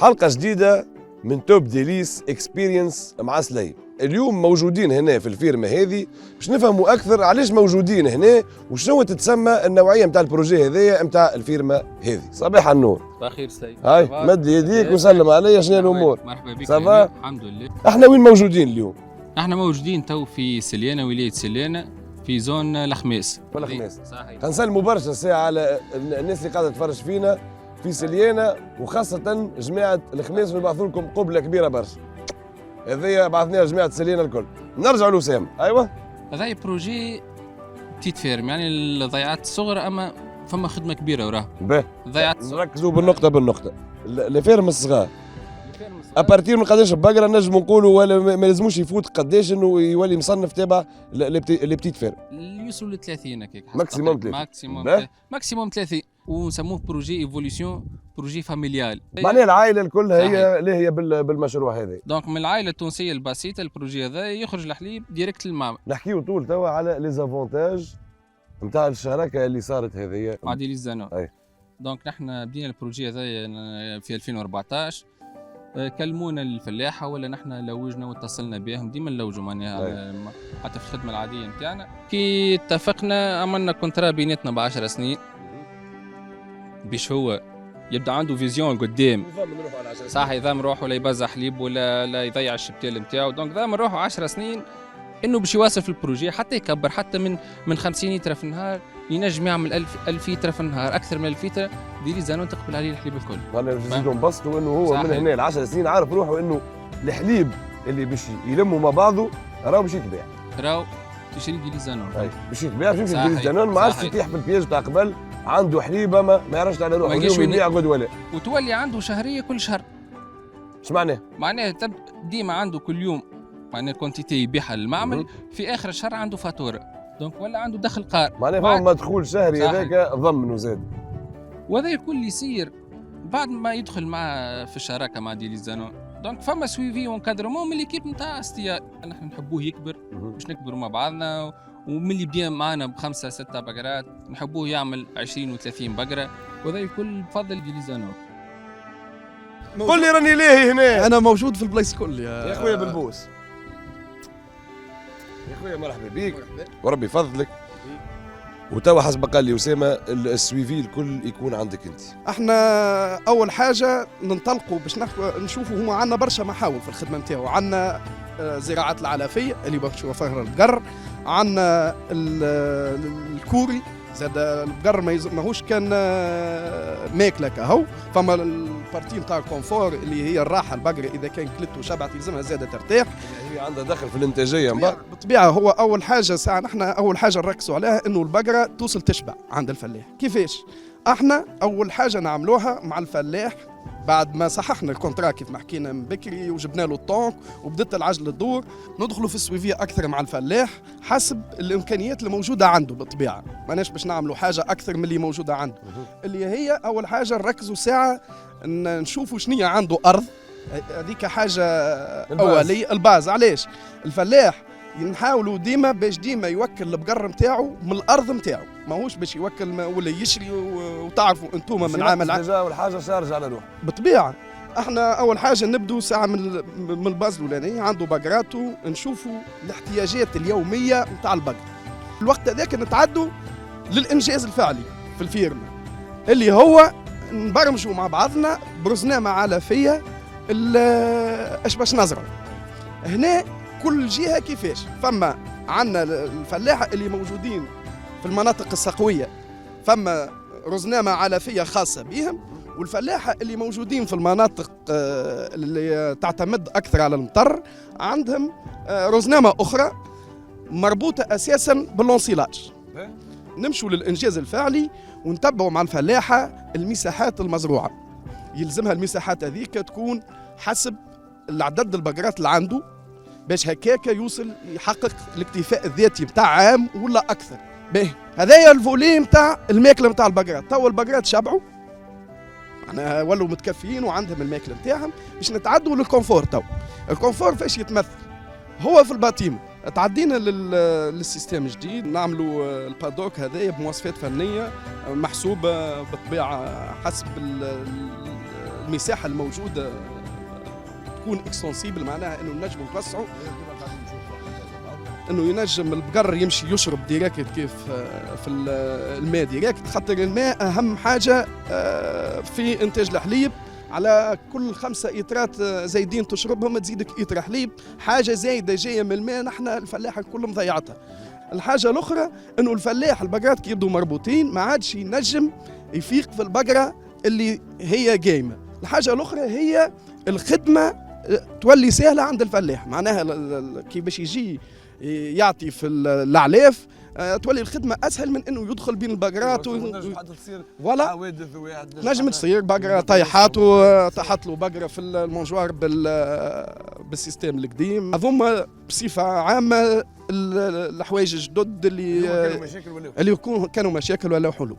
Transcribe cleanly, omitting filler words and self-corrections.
حلقة جديدة من توب ديليس اكسبيرينس مع سليم. اليوم موجودين هنا في الفيرما هذه باش نفهموا اكثر علاش موجودين هنا وشنو تتسمى النوعيه نتاع البروجي هذايا نتاع الفيرما هذه. صباح النور. صباح الخير سليم. هاي مد يديك وسلم عليا. شنو الامور؟ مرحبا بك. صباح. الحمد لله. احنا وين موجودين اليوم؟ احنا موجودين تو في سليانه، ولايه سليانه، في زون الخميس. الخميس صحيح. نسلموا برشا الساعه على الناس اللي قاعده تتفرج فينا في سليانه، وخاصه جماعه الخميس نبعثوا لكم قبله كبيره برشا. هذيا بعثناها جماعه سليانه الكل. نرجع لوسام. ايوه هذا بروجي بتيت فيرم، يعني الضيعات الصغرى، اما فما خدمه كبيره وراه. باهي ضيعات نركزوا بالنقطه. الفيرم الصغار ابارتير من قداش بقره نجموا نقولوا، ولا ما لازموش يفوت قداش انه يولي مصنف تبع لي بتيت فيرم؟ يوصلوا ل 30 هكاك. ماكسيموم 30. ماكسيموم 30. ونسموه بروجي ايفوليسيون، بروجي فاميليال. معناها العائله الكل هي اللي هي بالمشروع هذا. دونك من العائله التونسيه البسيطه البروجي هذا يخرج الحليب ديريكت للمعمل. نحكيو طول توا على لي زافونتاج نتاع الشراكه اللي صارت هذه مع ديليس زانون. أي. دونك نحن بدينا البروجي هذا في 2014. كلمونا الفلاحه ولا نحن لوجنا واتصلنا بهم، ديما نلوجوا معناها حتى في الخدمه العاديه نتاعنا. كي اتفقنا عملنا كونترا بيناتنا ب 10 سنين باش هو يبدا عنده فيزيون قدام. صح، اذا نروح ولا يبزع حليب ولا لا يضيع الشبتيل نتاعو. دونك ذا نروحوا 10 سنين انه باش يواصل في البروجي حتى يكبر، حتى من 50 لتر في النهار ينجم يعمل 1000 لتر في النهار، اكثر من 1000 لتر. ديليس زانون تقبل عليه الحليب الكل. انا نزيدو نبسطوا انه هو صحيح. من هنا ل 10 سنين عارف روحه انه الحليب اللي باش يلموا مع بعضه راهو باش يتباع. راهو تشري ديليس زانون باش يتباع، باش يمشي ديليس زانون. ما عادش يطيح في البياج تاع قبل، عنده حليبه ما يعرفش على روحه اليوم يبيع غد ولا. وتولي عنده شهريه كل شهر. ايش معناه؟ معناه ديما عنده كل يوم معناه كونتيتي يبيعها للمعمل، في اخر الشهر عنده فاتوره. دونك ولا عنده دخل قار. معناه فما مدخول شهري هذاك ضمن وزاد. وهذا الكل يصير بعد ما يدخل مع في الشراكه مع ديليس زانون. دونك فما سويفي وانكادرمون من ليكيب نتاع استياء. نحن نحبوه يكبر باش نكبروا مع بعضنا، ومن اللي بدا معنا بخمسه سته بقرات نحبوه يعمل 20 و30 بقره، وهذا الكل بفضل ديليس زانون. قل لي راني لاهي هنا. انا موجود في البلايص الكل يا خويا بالبوس. يا خويا مرحبا بيك وربي يفضلك. وتوا حسب قال لي اسامه السويفي الكل يكون عندك انت. احنا اول حاجه ننطلقوا باش نشوفوا هما عندنا برشا محاور في الخدمه نتاعو. عندنا زراعه العلافيه اللي باش فيها البقر، عندنا الكوري زاد البقر ماهوش كان ماكله كهو. فما البارتي نتاع الكونفور اللي هي الراحه البقره، اذا كان كلت وشبعت يلزمها زاده ترتاح. هي عندها دخل في الانتاجيه من بعد. بالطبيعه هو اول حاجه ساعه نحن اول حاجه نركزوا عليها انه البقره توصل تشبع عند الفلاح. كيفاش؟ احنا اول حاجه نعملوها مع الفلاح بعد ما صححنا الكونترا كيف ما حكينا من بكري وجبنا له الطونك وبدت العجله تدور، ندخلوا في السويفيه اكثر مع الفلاح حسب الامكانيات اللي موجوده عنده. بالطبيعه ماناش باش نعملوا حاجه اكثر من اللي موجوده عنده. اللي هي اول حاجه نركزوا ساعه نشوفوا شنية عنده ارض. هذيك حاجه اوليه الباز. علاش الفلاح نحاولوا ديما باش ديما يوكل البقر نتاعو من الارض نتاعو، ماهوش باش يوكل ولا يشري. وتعرفوا انتم من عام العام والحاجه شارج على روح. بالطبيعه احنا اول حاجه نبدو ساعه من الباز الاولاني عنده بقراته، نشوفوا الاحتياجات اليوميه نتاع البقر. الوقت هذاك نتعدوا للانجاز الفعلي في الفيرما اللي هو نبرمجوا مع بعضنا برزنامه علافيه اش باش نزرعوا هنا. كل جهه كيفاش فما عندنا الفلاحه اللي موجودين في المناطق الصقويه فما رزنامه علافيه خاصه بهم، والفلاحه اللي موجودين في المناطق اللي تعتمد اكثر على المطر عندهم رزنامه اخرى مربوطه اساسا باللونسيلاج. نمشوا للانجاز الفعلي ونتبعوا مع الفلاحه المساحات المزروعه. يلزمها المساحات هذيك تكون حسب العدد البقرات اللي عنده باش هكاك يوصل يحقق الاكتفاء الذاتي نتاع عام ولا اكثر. باهي هذايا الفولي نتاع الماكله نتاع البقرات. تو البقرات شبعوا معناها ولوا متكفيين وعندهم الماكله نتاعهم، باش نتعدوا للكونفور. تو الكونفور فاش يتمثل؟ هو في الباتيم تعدينا للسيستم جديد، نعملوا البادوك هذايا بمواصفات فنيه محسوبه بالطبيعه حسب المساحه الموجوده تكون اكستنسيبل، معناها انه نجموا نوسعوا، انه ينجم البقر يمشي يشرب ديريكت كيف في الماء ديريكت، خاطر الماء اهم حاجه في انتاج الحليب. على كل 5 إيترات زايدين تشربهم تزيدك إيتر حليب، حاجه زايده جايه من الماء نحن الفلاحه الكل مضيعتها. الحاجه الاخرى انه الفلاح البقرات كي يبدوا مربوطين ما عادش ينجم يفيق في البقره اللي هي قايمه. الحاجه الاخرى هي الخدمه تولي سهله عند الفلاح، معناها كي باش يجي يعطي في العلاف تولي الخدمه اسهل من انه يدخل بين البقرات ولا نجم تصير بقره طيحات وطاحت له بقره في المنجوار بالسيستم القديم. هذوما بصفه عامه الحوايج الجدد اللي كانوا مشاكل ولا حلول.